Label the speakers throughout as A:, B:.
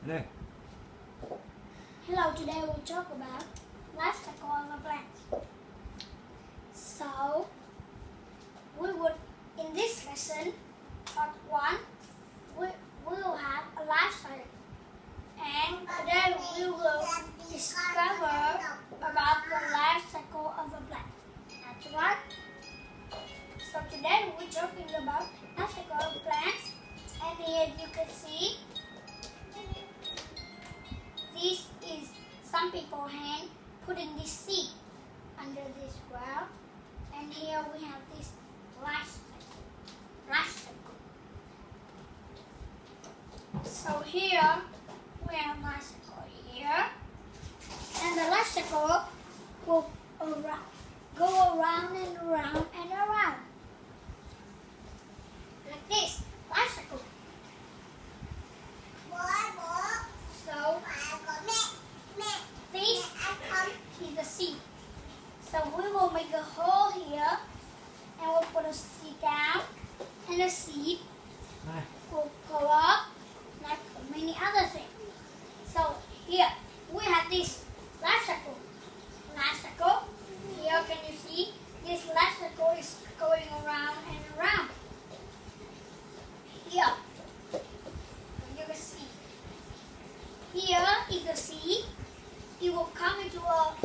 A: Đây.
B: Hello, today we'll talk about life cycle of a plant. So, in this lesson, part 1, we will have a life cycle. And today we will discover about the life cycle of a plant. That's right. So today we're talking about life cycle of plants. And here you can see, this is some people hand putting this seed under this ground, and here we have this life cycle. So here we have life cycle here, and the life cycle will go around and around and around like this. Life cycle. So this is the seed. So we will make a hole here, and we'll put a seed down, and the seed will go up like many other things. So here we have this life cycle. Here, can you see? This life cycle is going around and around. Here, you can see. Here is the seed. It will come into a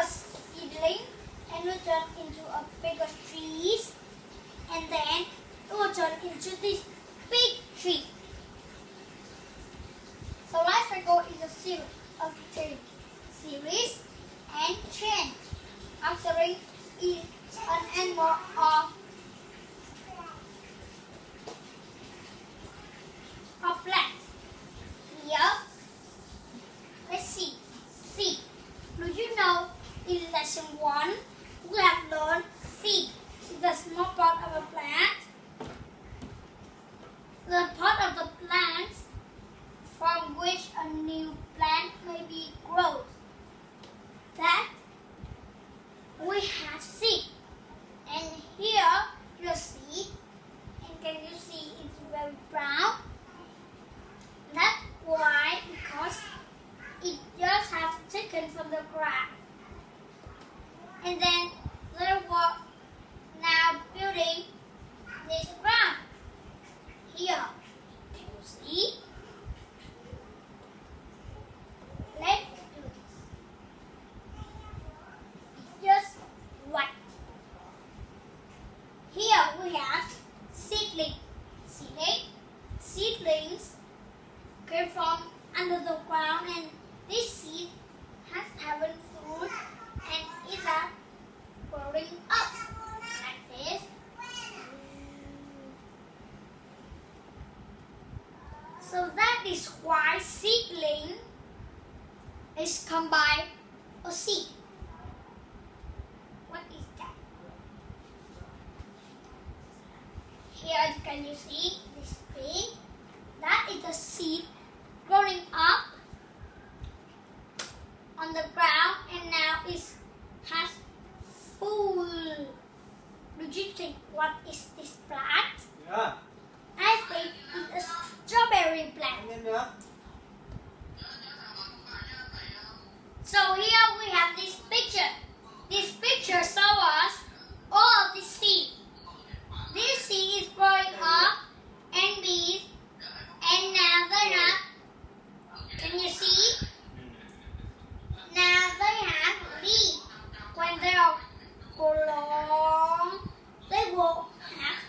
B: seedling, and will turn into a bigger trees, and then it will turn into this big tree. So life cycle is a series of change. Series and change. Answering is an animal of plant. Here, let's see. Seed. Do you know in lesson 1 we have learned seed is the small part of a plant. The part of the plant from which a new plant may be grown. That we have seed. And here you see, and can you see it's very brown? That's why, because it just has taken from the ground. And then they were now building this ground. Here, can you see? Let's do this. It's just white. Here we have seedling. Seedlings came from under the ground, and this seed has haven't fruit and is growing up like this. So that is why seedling is come by a seed. What is that? Here can you see this tree? That is a seed growing up on the ground, and now it has full. Do you think what is this plant?
A: Yeah.
B: I think it's a strawberry plant. So here we have this picture. This picture shows us all of this seed. This seed is growing up and big, and now they have. Can you see? Now they have leaves. When they are grow long, they will have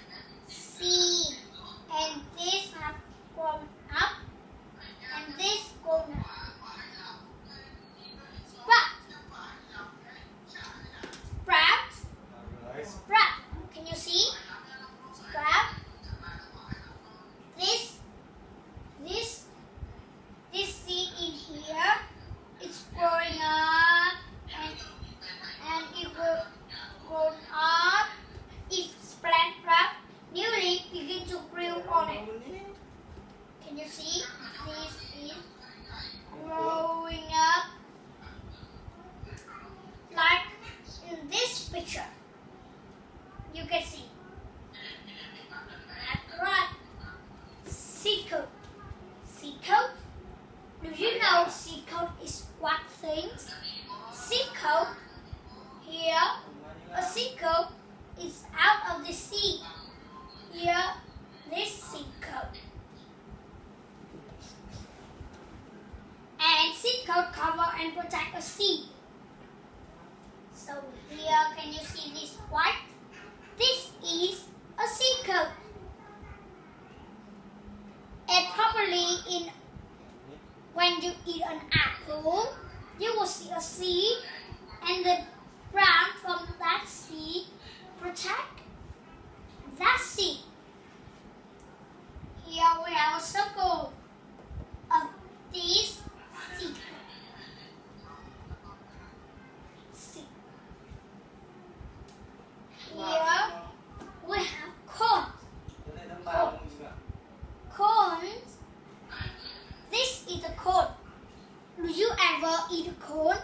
B: the seed. Here, this seed coat. And seed coat cover and protect a seed. So here, can you see this white? This is a seed coat. And probably when you eat an apple, you will see a seed, and the brown from that seed protect that seed. Here we have a circle of this seed. Here we have cones. Cones. This is a cone. Do you ever eat a cone?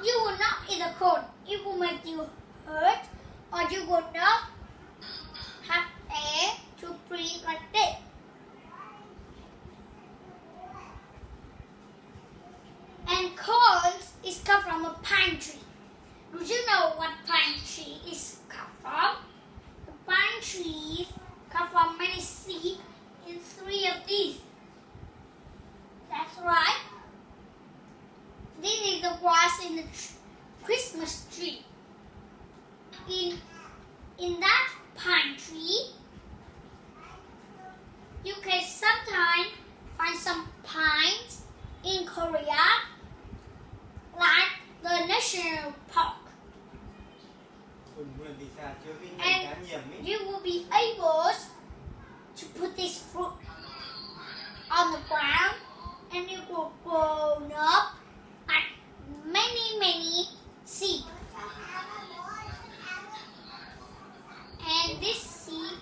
B: You will not eat a cone. It will make you hurt, or you will not have air to breathe like this. And cones is come from a pine tree. Do you know what pine tree is come from? The pine trees come from many seeds in 3 of these. That's right. This is the grass in the Christmas tree. In that pine tree, you can sometimes find some pines in Korea, like the national park. And you will be able to put this fruit on the ground, and it will grow up like many seeds. And this seed,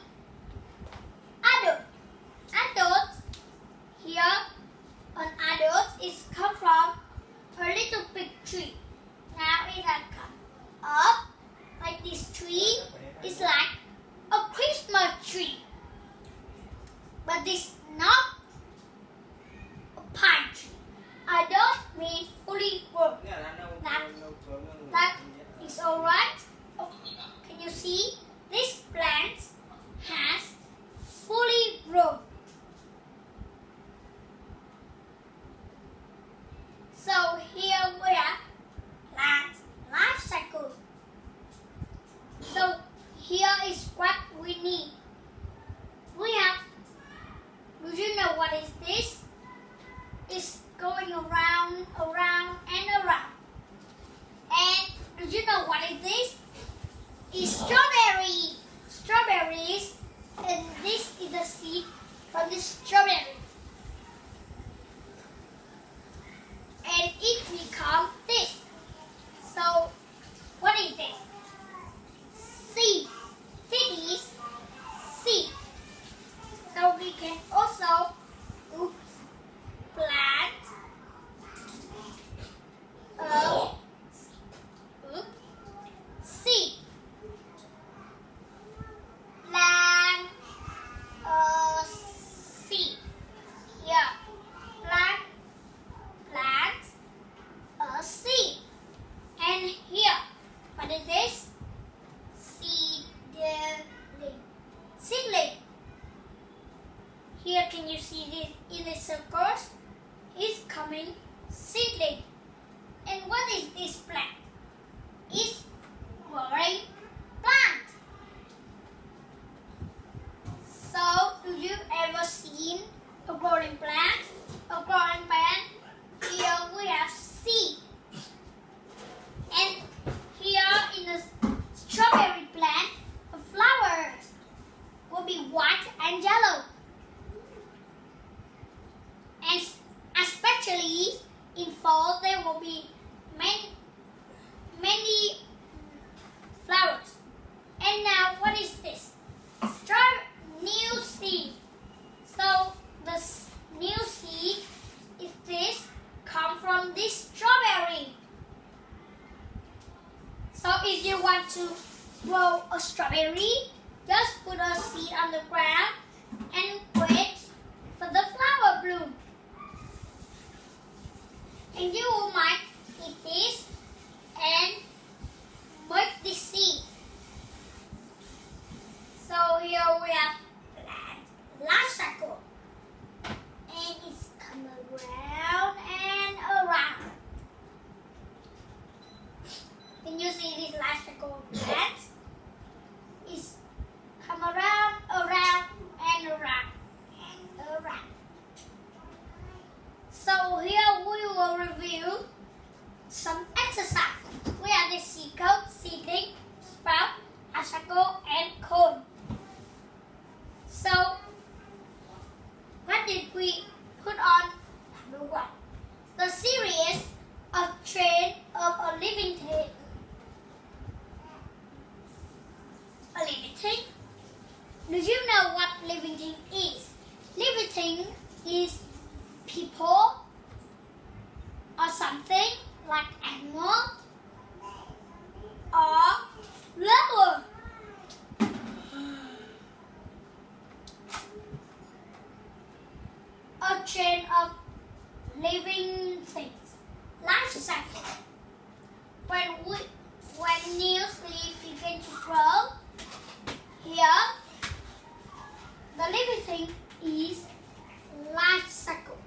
B: adults, here an adult is come from a little big tree. Now it has come up like this tree. It's like a Christmas tree, but this not a pine tree. Adult means fully grown. That is alright. Oh, can you see? This plant has fully grown. So here we have plant life cycle. So here is what we need. We have, do you know what is this? It's going around and around. And do you know what is this? It's strawberry. Strawberries, and this is the seed from the strawberry. And it becomes this. So, what is this? Seed. It is seed. So we can also plant seed. Plant seed. Here, plant a seed. And here, what is this? Seedling. Here, can you see this in the circles? It's coming seedling. And what is this plant? It's growing plant. So, do you ever seen a growing plant? A growing plant. Here we have seed. And here in the strawberry plant, the flowers will be white and yellow. And especially in fall, there will be many flowers. And now, what is this? New seed. So the new seed is this, come from this strawberry. So if you want to grow a strawberry, just put a seed on the ground and wait for the flower bloom. And you might eat this and make this seed. you know what living thing is? Living thing is people or something like animal or flower. A chain of living things. Life cycle. When new leaves begin to grow, here the living thing is life cycle.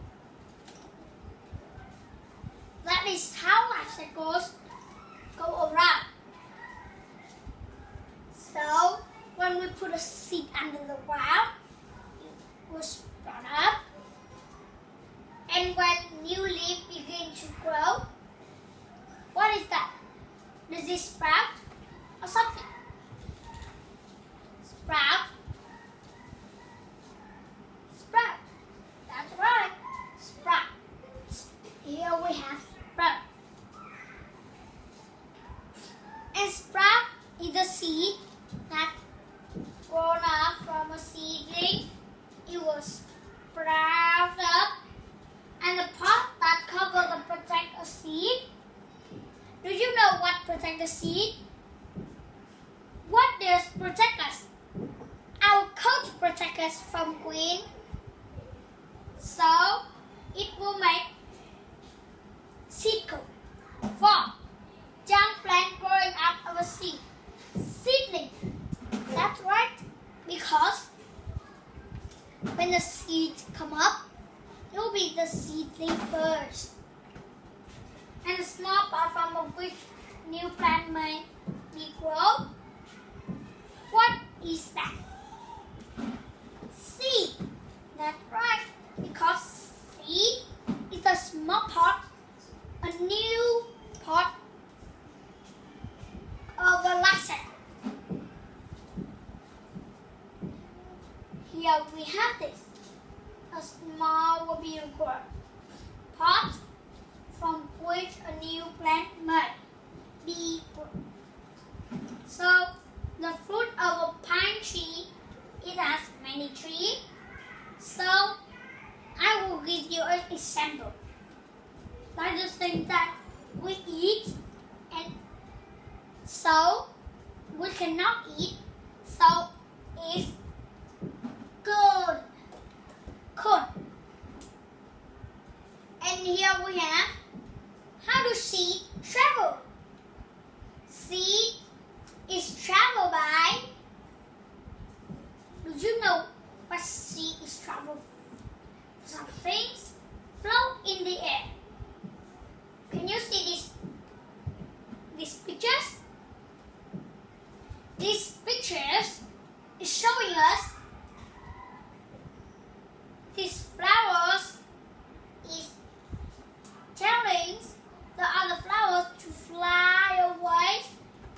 B: That is how life cycles go around. So when we put a seed under the ground, it will sprout up. And when new leaf begin to grow, what is that? Does it sprout or something? Sprout. Sprout. That's right. Sprout. Here we have sprout. And sprout is the seed that grown up from a seedling. It will sprout up. And the part that covers and protects a seed. Do you know what protects the seed? What does protect us? Our coat protects us from wind. So it will make seed coat for young plant growing out of a seed. Seedling. That's right. Because when the seeds come up, it will be the seedling first. And the small part from which new plant may be grown. What is that? Seed. That's right. Because seed is a small part, a new part of a life cycle. Here we have this. A small beautiful pot from which a new plant might be grown. So the fruit of a pine tree, it has many trees. So I will give you an example. Like the thing that we eat, and so we cannot eat. So it's good. Corn. And here we have, how do seed travel? Seed is traveled by, do you know what seed is traveled? Some things float in the air. Can you see these pictures? These pictures is showing us these flowers is telling the other flowers to fly away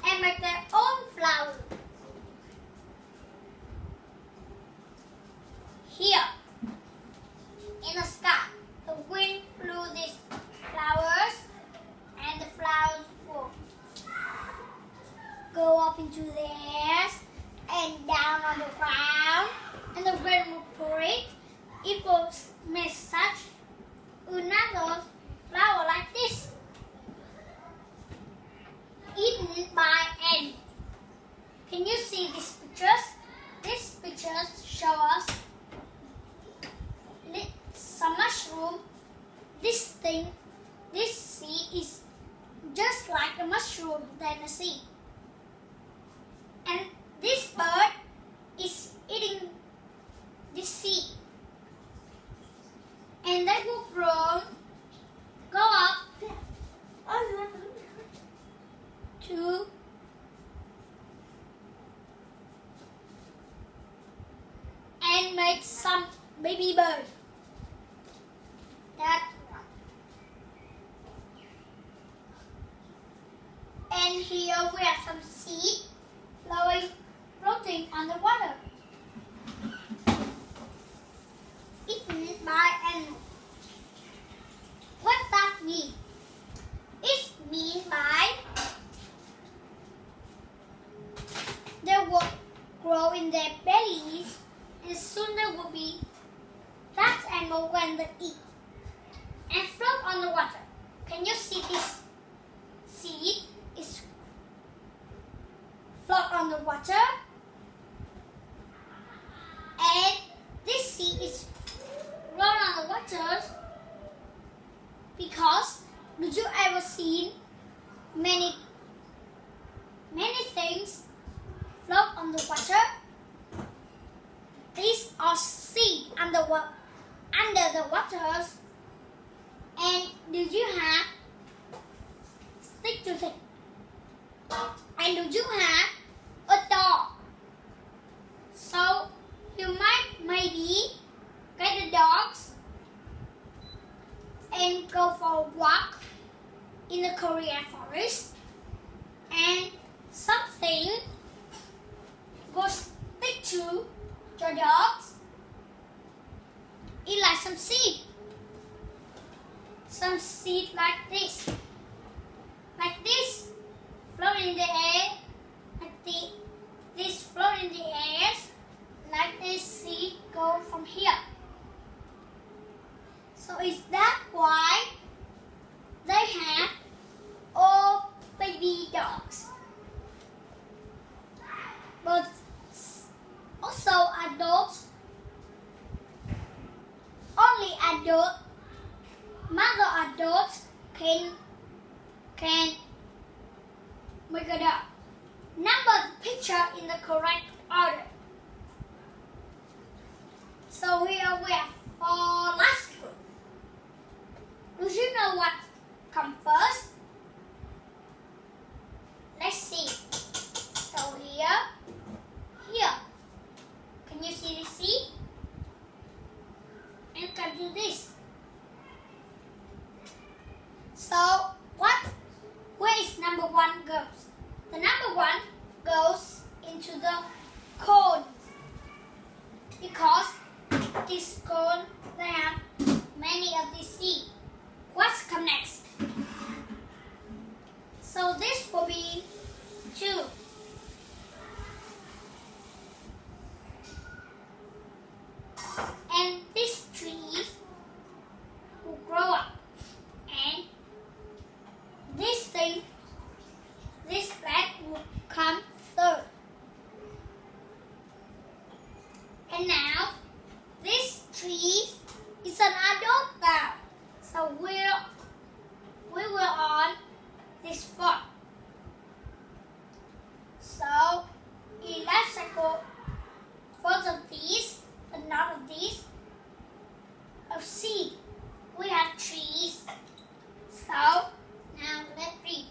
B: and make their own flower. Here in the sky, the wind blew these flowers and the flowers will go up into the air and down on the ground, and the wind will pull it. It will make such another flower like this, eaten by ants. Can you see these pictures? These pictures show us some mushroom. This thing, this seed is just like a mushroom than a seed. And this bird is eating this seed. And they will grow, go up to and make some baby bird. That's right. And here we have some seed floating on the water. Eaten by animals. What does that mean? It means by they will grow in their bellies animal will be that animal when they eat and float on the water. Can you see this seed is float on the water? And this seed is float on the water because did you ever see many things float on the water? These are seeds under the waters. And did you have stick to it? And did you have a dog? So you might maybe get the dogs and go for a walk in the Korean forest, and something will stick to your dogs. It like some seed. Some seed like this. Like this float in the air. This float in the air. Like this seed go from here. So is that why they have all baby dogs? But also adults, only mother adults can make a dog. Number the picture in the correct order. So here we have 4 last group. Do you know what comes first? Let's see. So here. Can you see the seed? And can do this. So where is number 1 goes? The number 1 goes into the cone because this cone they have many of these seeds. What's come next? So this will be 2. And these trees will grow up. And this plant will come 3rd. And now this tree is an adult now. So we will on this 4th. So in life cycle, both of these and none of these are seed. We have trees. So now let's read.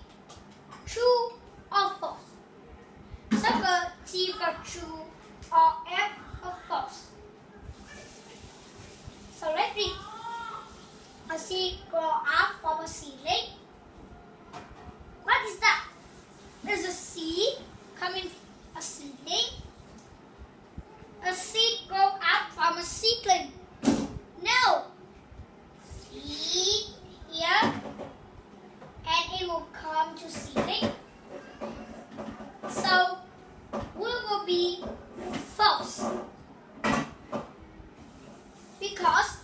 B: True or false? Circle T for true or F for false. So let's read. A seed grow up from a seedling. What is that? There's a seed coming a seedling. A seed grow up from a seedling. No. Seed here, and it will come to seedling. So we will be false because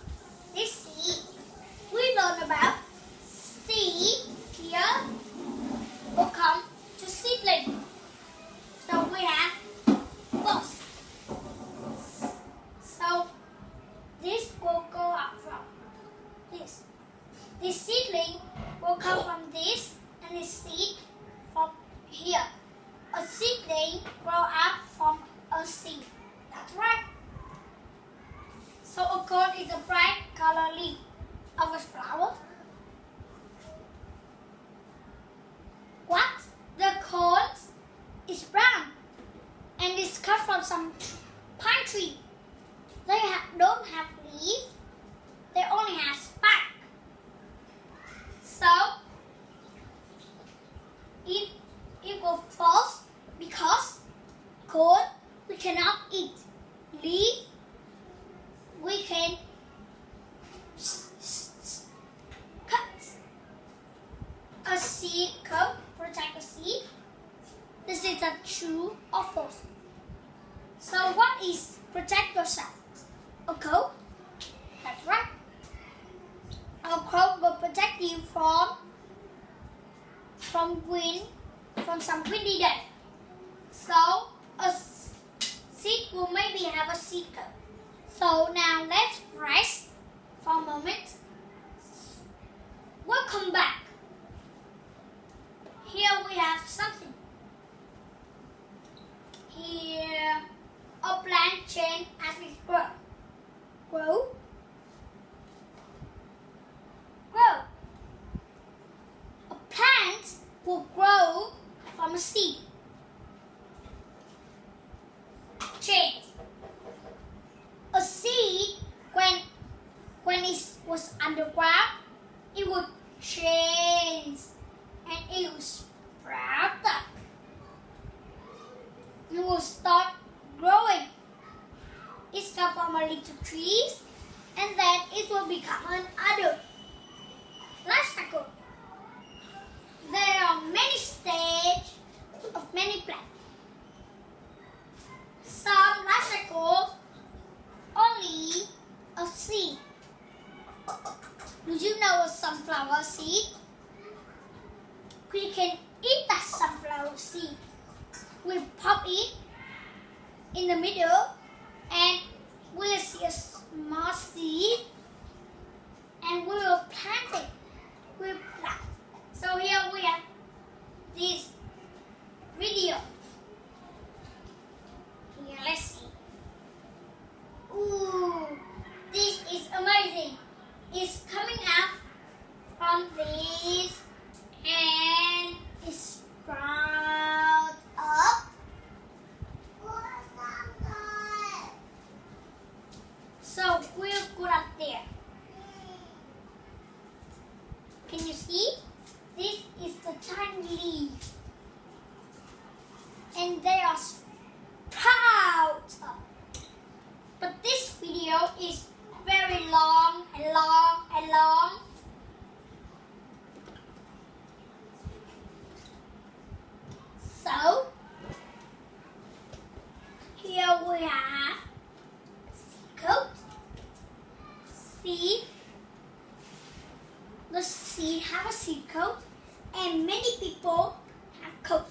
B: this seed we learn about seed here will come to seedling. So we have false. So this will go up from this. This seedling will come from this, and this seed from here. A seedling grow up from a seed. That's right. So a cone is a bright color leaf of a flower. What? The cone is brown and it's cut from some pine tree. They don't have leaves. They only have spike. So it will false because cone we cannot eat. Leaf we can cut. A seed coat protect a seed. This is a true or false. So what is protect yourself? seed will maybe have a seed coat. So now let's rest for a moment. Welcome back. Here we have something. Here a plant change as it grow. A plant will grow from a seed. Change. A seed when it was underground, it would change and it will sprout up. It will start growing. It starts from a little trees and then it will become an adult. Life cycle. There are many stages of many plants. Some life cycles only a seed. Do you know a sunflower seed? We can eat that sunflower seed. We pop it in the middle and we'll see a small seed and we will plant it. We'll plant. So here we have this video. Here, let's see. Ooh, this is amazing. It's coming out from this and it sprouts up. So we'll put up there. Can you see? This is the tiny leaf. And they are sprouts up. But this video is very long and long and long. So, here we have coat, seed. The seed have a seed coat and many people have coat.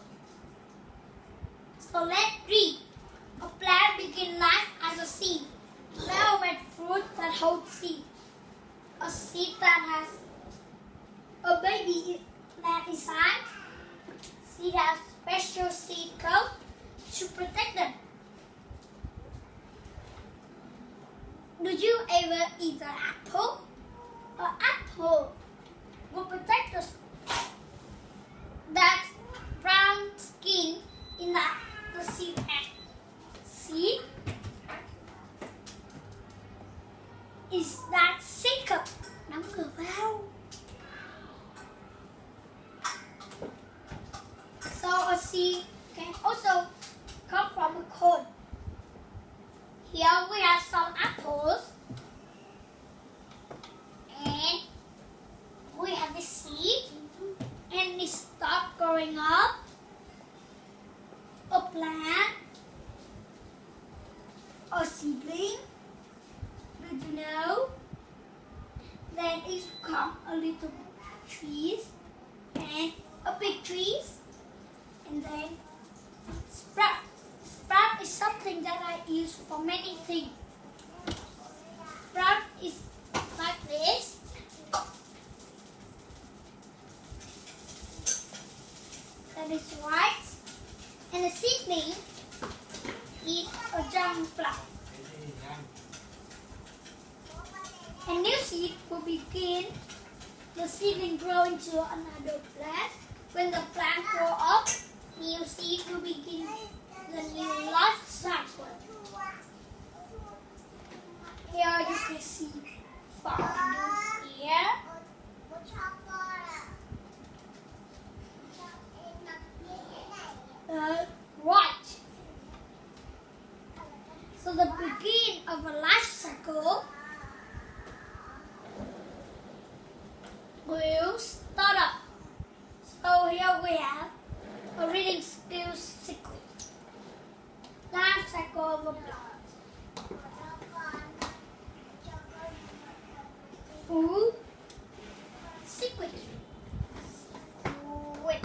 B: So let's read. A plant begins life as a seed. Velvet fruit that holds seed. A seed that has a baby plant inside. Seed has special seed coat to protect them. Do you ever eat an apple? An apple will protect us. That brown skin in the seed has. See? Is that seed cup? Nắm cửa vào. So a seed can also come from a cone. Here we have some apples. And we have the seed. And it starts growing up. A plant. A seedling. Did you know? Then it becomes a little trees and a big trees and then sprout. Sprout is something that I use for many things. Sprout is like this. That is white. And the seedling is a young plant. A new seed will begin the seedling grow into another plant. When the plant grow up, new seed will begin the new life cycle. Here you can see farmers here. Right. So the beginning of a life cycle will start up. So here we have a reading skills sequence. Life cycle of a plant. Food sequence. Wait.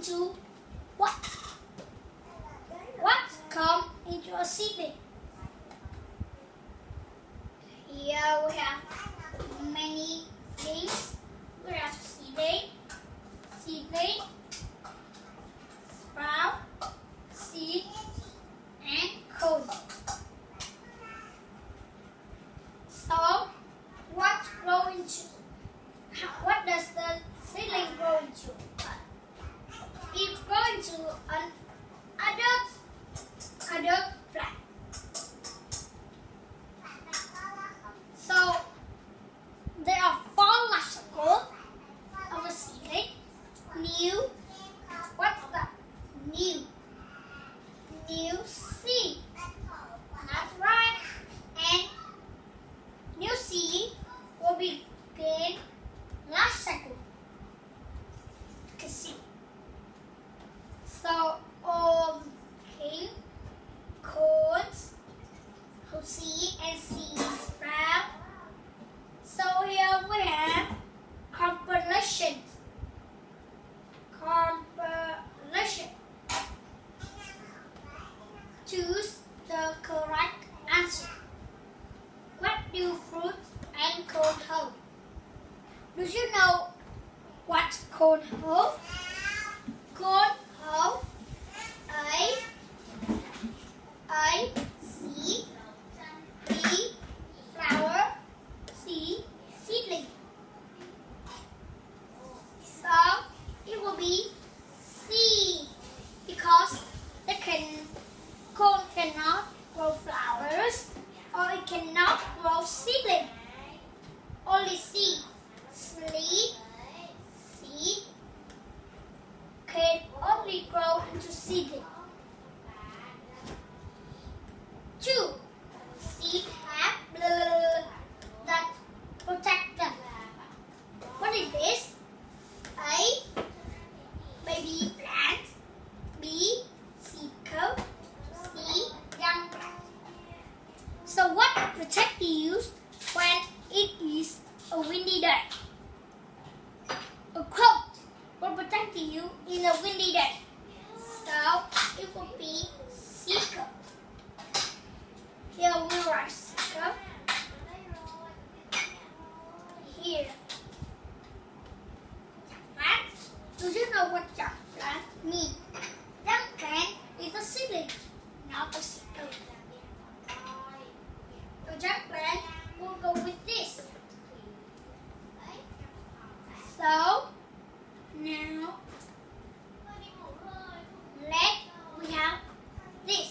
B: into what? What comes into a seedling? Here we have many things. We have seedling, sprout, seed, and cone. So, what does the seedling grow into? It grows into an adult plant. So, there are 4 life cycles of a seedling. New, what's that? New seed. That's right. And new seed will begin life cycle. You can see. So all king, cones, seed and seed sprout. So here we have compilation. Choose the correct answer. What do fruits and cone hold? Do you know what cone hold? Cone hold A, seed, B, flower, C, seedling. So it will be C because cone cannot grow flowers or it cannot grow seedling. Only seed can only grow into seedling. 2. Seed have that protect them. What is this? A, baby plant. B, seed coat. C, young plant. So what protect you when it is a windy day? A coat will protect you in a windy day. So it will be seed coat. Here we write seed coat. Here. Plant. Do you know what young plant means? Young plant is a seedling, not a seed coat. The young plant will go with this. So now we have this.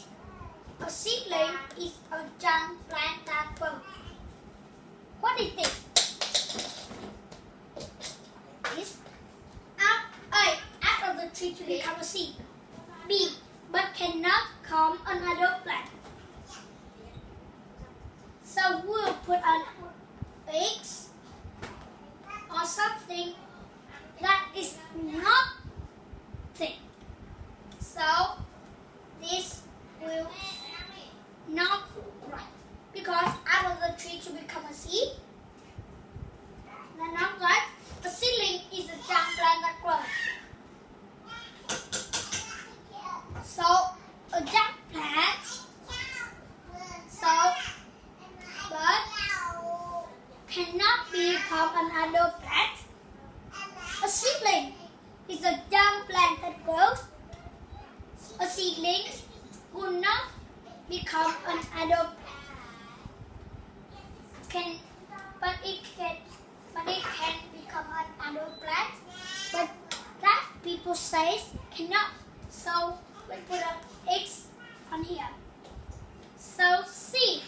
B: A seedling is a young plant that grows. What is this? This out of the tree to become a seed. B, but cannot come another plant. So we'll put an X or something that is not thing. So this will not right because out of the tree to become a seed. Not right. A seedling is a young plant that grows. So a young plant. But cannot become an adult plant. A seedling is a young plant that grows. A seedling will not become an adult plant. But it can become an adult plant. But that people say cannot. So we put an X on here. So C.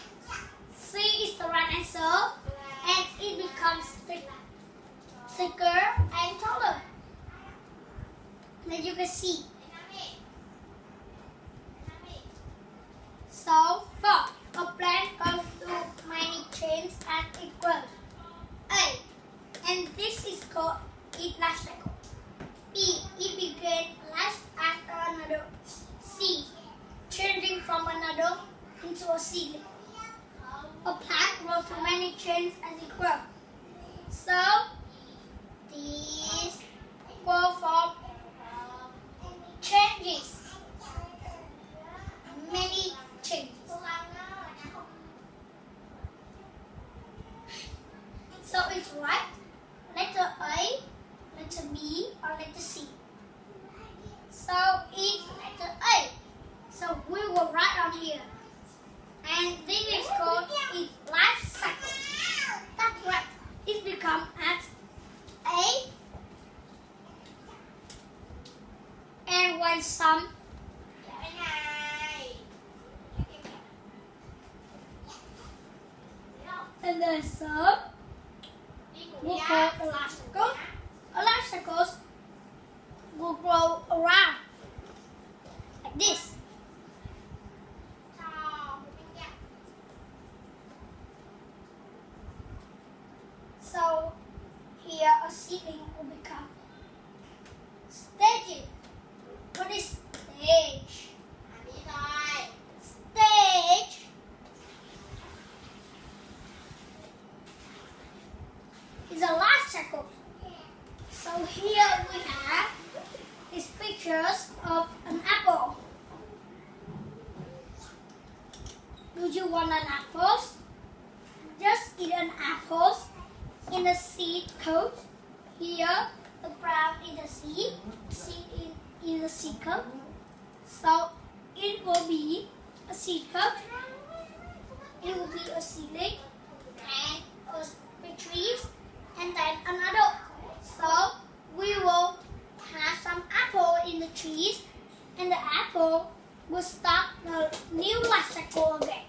B: C is the right answer, and it becomes thicker and taller. As you can see. So, 4. A plant goes through many changes and it grows. A. And this is called its life cycle. B. It begins life after another. C. Changing from another into a seedling. A plant grows through many changes as it grows. So, these grow from changes. Many changes. So it's right. Letter A, letter B, or letter C. So it's letter A. So we will write on here. And this is called its life cycle. That's right. It becomes as A. And when some and then some will call a life cycle. A life cycle will grow around like this. So here a seedling will become stages. What is stage? Stage is a life cycle. So here we have these pictures of an apple. Do you want an apple? Just eat an apple in the seed coat. Here, the brown in the seed in the seed coat. So it will be a seed coat. It will be a seedling and big trees, and then another. So we will have some apple in the trees, and the apple will start the new life cycle again.